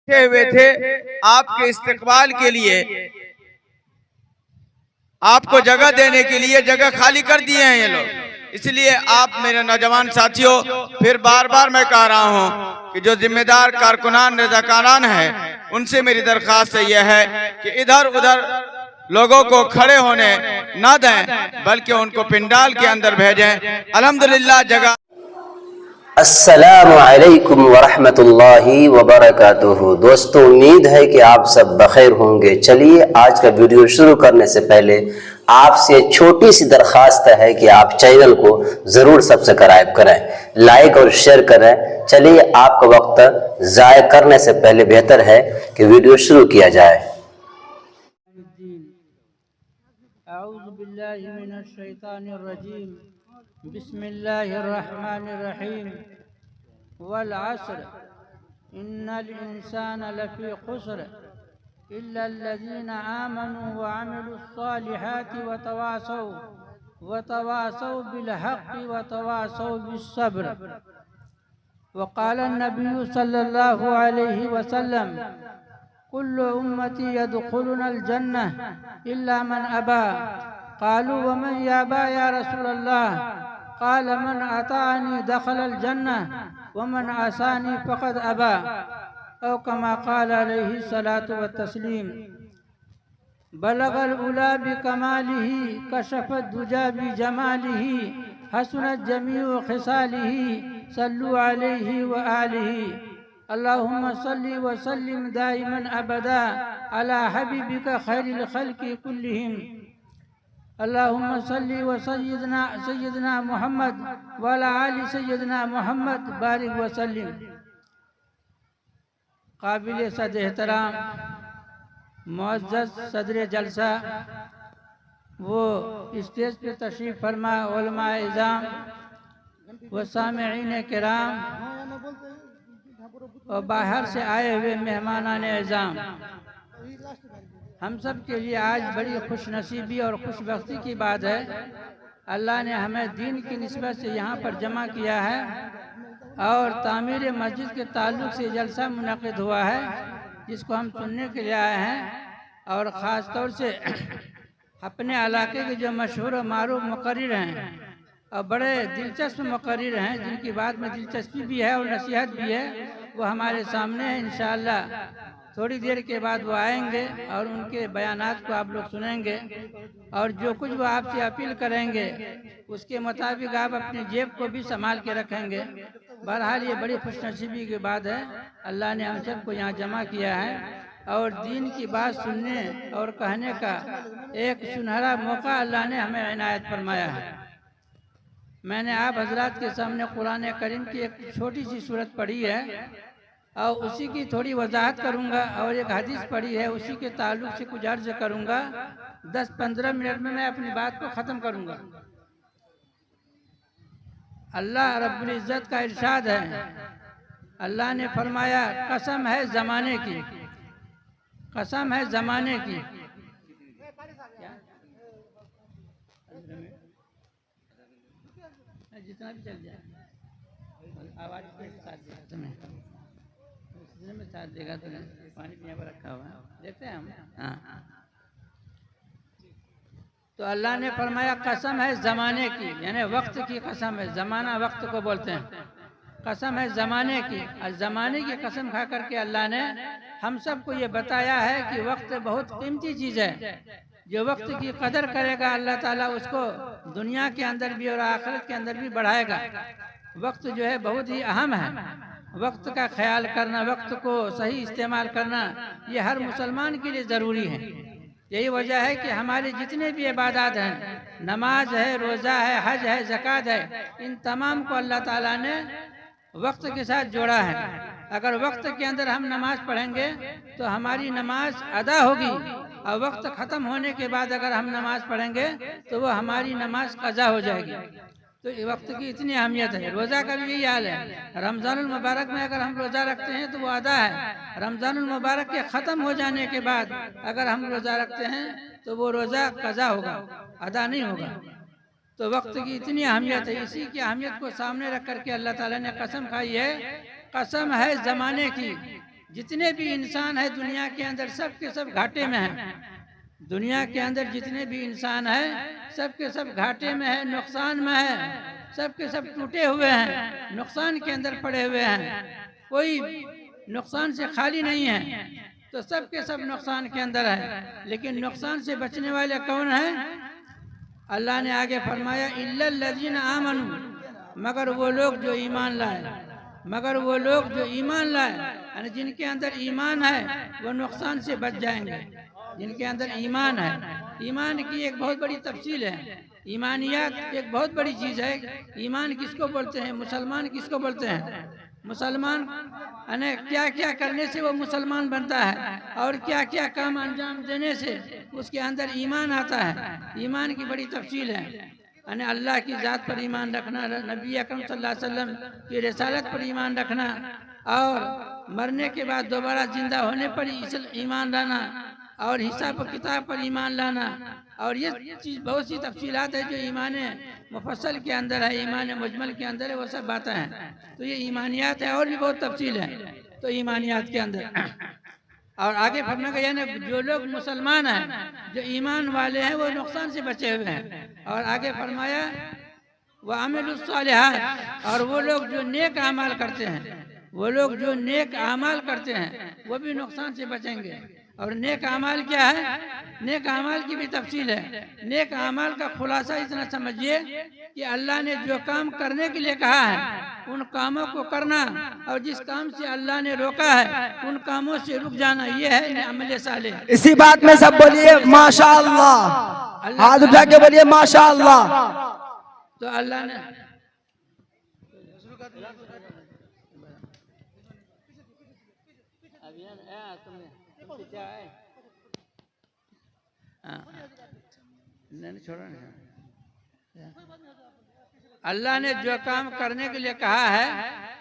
हुए थे आपके इस्तकबाल के लिए, आपको जगह देने के लिए जगह खाली कर दिए हैं ये लोग। इसलिए आप मेरे नौजवान साथियों, फिर बार बार मैं कह रहा हूं कि जो जिम्मेदार कारकुनान रजाकारान है उनसे मेरी दरख्वास्त यह है कि इधर उधर लोगों को खड़े होने न दें, बल्कि उनको पिंडाल के अंदर भेजें। अल्हम्दुलिल्लाह जगह। अस्सलामु अलैकुम वरहमतुल्लाहि वबरकातुहू। दोस्तों, उम्मीद है कि आप सब बखैर होंगे। चलिए आज का वीडियो शुरू करने से पहले आपसे छोटी सी दरख्वास्त है कि आप चैनल को ज़रूर सब्सक्राइब करें, लाइक और शेयर करें। चलिए आपका वक्त ज़ाय करने से पहले बेहतर है कि वीडियो शुरू किया जाए। बिस्मिल्लाहिर्रहमानिर्रहीम। वल अस्र इन्नल इंसान लफी खुस्र इल्लल्लज़ीना आमनू व अमिलुस्सालिहाति व तवासौ बिल हक़्क़ि व तवासौ बिस्सब्र। वक़ाल नबी सल्लल्लाहु अलैहि वसल्लम कुल्लु उम्मती यदखुलुनल जन्नह इल्ला मन अबा। क़ालू व मन याबा या रसूलल्लाह? क़ाल मन अताअनी दखलल जन्नह व मन असानी फ़क़द अबा। औ कमा क़ाल अलैहि सलातु व तस्लीम। बलगल उला बिकमालिही कशफत दुजा बिजमालिही हसनत जमीउ खिसालिही सल्लु अलैहि व आलिही। अल्लाहुम्मा सल्ली व सल्लिम दाइमन अबदा अला हबीबिका खैरिल खल्क़ि कुल्लिहिम। अल्लाहुम्मा सल्ली व सय्यदना मोहम्मद व अला आलि सय्यदना मोहम्मद बारिक व सल्लिम। काबिल सद एहतराम मुअज़्ज़ज़ सदर जलसा, वो स्टेज पे तशरीफ़ फरमा उलमाए इज़ाम व सामिईन किराम और बाहर से आए हुए मेहमानान इज़ाम, हम सब के लिए आज बड़ी खुश नसीबी और खुशबख्ती की बात है। अल्लाह ने हमें दीन की निस्बत से यहाँ पर जमा किया है और तामीर मस्जिद के ताल्लुक़ से जलसा मुनक़िद हुआ है, जिसको हम सुनने के लिए आए हैं। और ख़ास तौर से अपने इलाके के जो मशहूर और मारूफ मुक़र्रिर हैं और बड़े दिलचस्प मुक़र्रिर हैं, जिनकी बात में दिलचस्पी भी है और नसीहत भी है, वो हमारे सामने है। इंशाअल्लाह थोड़ी देर के बाद वो आएंगे और उनके बयानात को आप लोग सुनेंगे और जो कुछ वो आपसे अपील करेंगे उसके मुताबिक आप अपनी जेब को भी संभाल के रखेंगे। बहरहाल ये बड़ी खुशनसीबी की बात है, अल्लाह ने हम सबको यहाँ जमा किया है और दीन की बात सुनने और कहने का एक सुनहरा मौका अल्लाह ने हमें इनायत फरमाया है। मैंने आप हजरात के सामने कुरान करीम की एक छोटी सी सूरत पढ़ी है और उसी की थोड़ी वजाहत करूंगा और एक हदीस पढ़ी है, उसी के ताल्लुक से कुछ अर्ज करूंगा। 10-15 मिनट में मैं अपनी बात को ख़त्म करूंगा। अल्लाह रब्बुल इज़्ज़त का इरशाद है, अल्लाह ने फरमाया कसम है ज़माने की, कसम है ज़माने की। जितना भी चल जाए आवाज़ के साथ में साथ देगा तो पानी पीने पर रखा हुआ है, देखते हैं हम। हाँ, तो अल्लाह ने फरमाया कसम है ज़माने की, यानी वक्त की कसम है। ज़माना वक्त को बोलते हैं। कसम है ज़माने की, और ज़माने की कसम खा करके अल्लाह ने हम सबको ये बताया है कि वक्त बहुत कीमती चीज़ है। जो वक्त की कदर करेगा अल्लाह ताला उसको दुनिया के अंदर भी और आखिरत के अंदर भी बढ़ाएगा। वक्त जो है बहुत ही अहम है। वक्त का ख्याल करना, वक्त को सही इस्तेमाल करना, ये हर मुसलमान के लिए ज़रूरी है। यही वजह है कि हमारे जितने भी इबादत हैं, नमाज है, रोज़ा है, हज है, ज़कात है, इन तमाम को अल्लाह ताला ने वक्त के साथ जोड़ा है। अगर वक्त के अंदर हम नमाज पढ़ेंगे तो हमारी नमाज अदा होगी और वक्त ख़त्म होने के बाद अगर हम नमाज पढ़ेंगे तो वो हमारी नमाज कज़ा हो जाएगी। तो वक्त की इतनी अहमियत है। रोज़ा का भी यही हाल है। रमज़ानुल मुबारक में अगर हम रोज़ा रखते हैं तो वो अदा है। रमज़ानुल मुबारक के ख़त्म हो जाने के बाद अगर हम रोज़ा रखते हैं तो वो रोज़ा कज़ा होगा, अदा नहीं होगा। तो वक्त की इतनी अहमियत है। इसी की अहमियत को सामने रख करके अल्लाह ताला ने कसम खाई है, कसम है ज़माने की। जितने भी इंसान है दुनिया के अंदर सब के सब घाटे में हैं। दुनिया के अंदर जितने भी इंसान है सब के सब घाटे में है, नुकसान में है, सब के सब टूटे हुए हैं, नुकसान के अंदर पड़े हुए हैं। कोई नुकसान से खाली नहीं है, तो सब के सब नुकसान के अंदर है। लेकिन नुकसान से बचने वाले कौन है? अल्लाह ने आगे फरमाया इल्लल लजीना आमनू, मगर वो लोग जो ईमान लाए, मगर वो लोग जो ईमान लाए, यानी जिनके अंदर ईमान है वो नुकसान से बच जाएंगे। जिनके अंदर ईमान है, ईमान की एक बहुत बड़ी तफसील है। ईमानियात एक बहुत बड़ी चीज़ है। ईमान किसको बोलते हैं? मुसलमान किसको बोलते हैं? मुसलमान यानी क्या क्या करने से वो मुसलमान बनता है और क्या क्या काम अंजाम देने से उसके अंदर ईमान आता है। ईमान की बड़ी तफसील है। यानी अल्लाह की ज़ात पर ईमान रखना, नबी अकरम सल्लल्लाहु अलैहि वसल्लम की रिसालत पर ईमान रखना और मरने के बाद दोबारा जिंदा होने पर ईमान लाना और हिसाब किताब पर ईमान लाना। और ये चीज़ बहुत सी तफसीलात है जो ईमान मुफस्सल के अंदर है, ईमान मुजमल के अंदर है, वो सब बातें हैं। तो ये ईमानियात है और भी बहुत तफसील है तो ईमानियात के अंदर। और आगे फरमाया गया ना जो लोग मुसलमान हैं, जो ईमान वाले हैं, वो नुकसान से बचे हुए हैं। और आगे फरमाया वह अमलुस सालिहात, और वो लोग जो नेक अमाल करते हैं, वो लोग जो नेक अमाल करते हैं वो भी नुकसान से बचेंगे। और नेक अमाल क्या है? नेक अमाल की भी तफसील है। नेक अमाल का खुलासा इतना समझिए कि अल्लाह ने जो काम करने के लिए कहा है उन कामों को करना, और जिस काम से अल्लाह ने रोका है उन कामों से रुक जाना, ये है अमल सालेह। इसी बात में सब बोलिए माशाअल्लाह, हाथ उठा के बोलिए माशाअल्लाह। तो अल्लाह ने छोड़ा नहीं। अल्लाह ने जो काम करने के लिए कहा है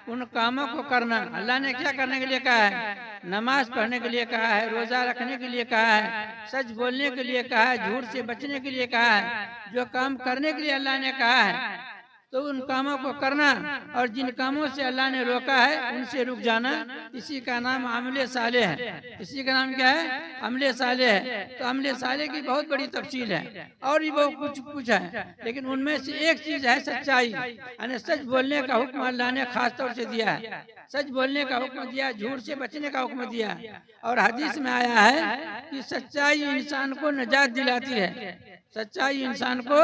उन कामों को करना। अल्लाह ने क्या करने के लिए कहा है? नमाज पढ़ने के लिए कहा है, रोजा रखने के लिए कहा है, सच बोलने के लिए कहा है, झूठ से बचने के लिए कहा है। जो काम करने के लिए अल्लाह ने कहा है तो उन कामों को करना, और जिन कामों से अल्लाह ने रोका है उनसे रुक जाना, इसी का नाम अमल सालेह है। इसी का नाम क्या है? अमल सालेह है। तो अमल सालेह की बहुत बड़ी तफसील है और भी बहुत कुछ है, लेकिन उनमें से एक चीज़ है सच्चाई। यानी सच बोलने का हुक्म अल्लाह ने खास तौर से दिया है। सच बोलने का हुक्म दिया, झूठ से बचने का हुक्म दिया। और हदीस में आया है कि सच्चाई इंसान को नजात दिलाती है, सच्चाई इंसान को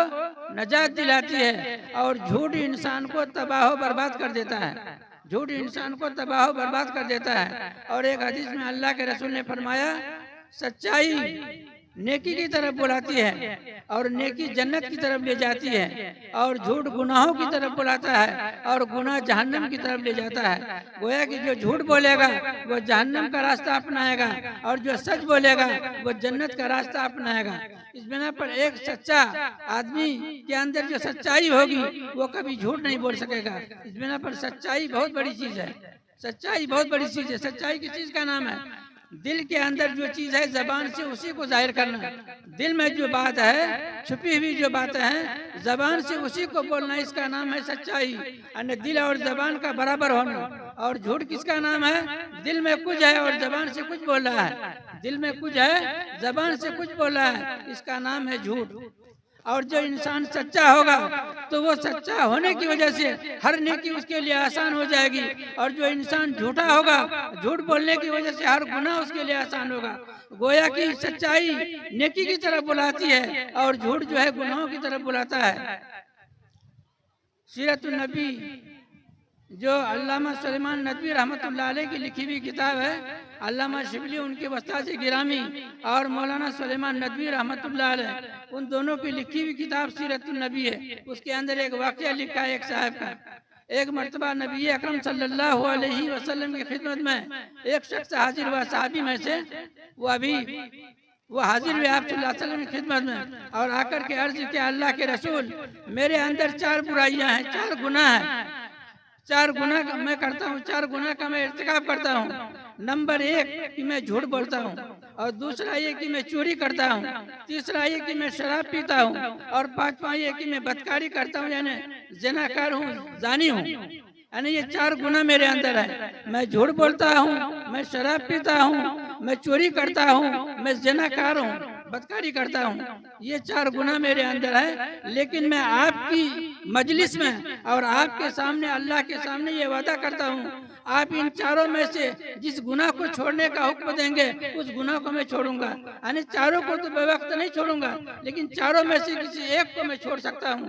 नजात दिलाती है, और झूठ इंसान को तबाह बर्बाद कर देता है। झूठ इंसान को तबाह बर्बाद कर देता है। और एक हदीस में अल्लाह के रसूल ने फरमाया सच्चाई नेकी की तरफ बुलाती है और नेकी जन्नत की तरफ ले जाती है, और झूठ गुनाहों की तरफ बुलाता है और गुनाह जहन्नम की तरफ ले जाता है। गोया कि जो झूठ बोलेगा वो जहन्नम का रास्ता अपनाएगा, और जो सच बोलेगा वो जन्नत का रास्ता अपनाएगा। इस बिना पर एक सच्चा आदमी के अंदर जो सच्चाई होगी वो कभी झूठ नहीं बोल सकेगा। इस बिना पर सच्चाई बहुत बड़ी चीज़ है। सच्चाई बहुत बड़ी चीज़ है। सच्चाई किस चीज़ का नाम है? दिल के अंदर जो चीज़ है जबान से उसी को जाहिर करना। दिल में जो बात है, छुपी हुई जो बातें हैं, जबान से उसी को बोलना, इसका नाम है सच्चाई। यानी दिल और जबान का बराबर होना। और झूठ किसका नाम है? दिल में कुछ है और जबान से कुछ बोल रहा है। दिल में कुछ है, जबान से कुछ बोल रहा है, इसका नाम है झूठ। और जो इंसान सच्चा होगा तो वो सच्चा होने की वजह से हर नेकी उसके लिए आसान हो जाएगी, और जो इंसान झूठा होगा, झूठ बोलने की वजह से हर गुनाह उसके लिए आसान होगा। गोया कि सच्चाई नेकी की तरफ बुलाती है और झूठ जो है गुनाहों की तरफ बुलाता है। सीरतुन नबी जो अल्लामा सुलेमान नदवी रहमतुल्लाह अलैह की लिखी हुई किताब है, अल्लामा शिबली उनके उस्ताद गिरामी और मौलाना सुलेमान नदवी रहमतुल्लाह अलैह उन दोनों की लिखी हुई किताब सीरतुन नबी है। उसके अंदर एक वाक़या लिखा है एक साहब का। एक मर्तबा नबी अकरम सल्लल्लाहु अलैहि वसल्लम की खिदमत में एक शख्स हाजिर हुआ साहबी में से। वो हाजिर हुए आप सल्लल्लाहु अलैहि वसल्लम की खिदमत में और आकर के अर्ज किया, अल्लाह के रसूल, मेरे अंदर 4 बुराइयां हैं, 4 गुनाह हैं। 4 गुनाह मैं करता हूँ, 4 गुनाह का मैं इर्तिकाब करता हूँ। नंबर 1 कि मैं झूठ बोलता हूँ, और दूसरा ये कि मैं चोरी करता हूँ, तीसरा ये कि मैं शराब पीता हूँ, और 5वां ये कि मैं बदकारी करता हूँ, यानी ज़िनाकार हूँ, जानी हूँ। यानी ये 4 गुनाह मेरे अंदर है। मैं झूठ बोलता हूँ, मैं शराब पीता हूँ, मैं चोरी करता हूँ, मैं ज़िनाकार हूँ, बदकारी करता हूँ। ये 4 गुनाह मेरे अंदर है। लेकिन मैं आपकी मजलिस में और आपके सामने, अल्लाह के सामने ये वादा करता हूँ, आप इन 4 में से जिस गुनाह को छोड़ने का हुक्म देंगे उस गुनाह को मैं छोड़ूंगा। यानी 4 को तो बेवक्त नहीं छोड़ूंगा, लेकिन 4 में से किसी एक को मैं छोड़ सकता हूँ।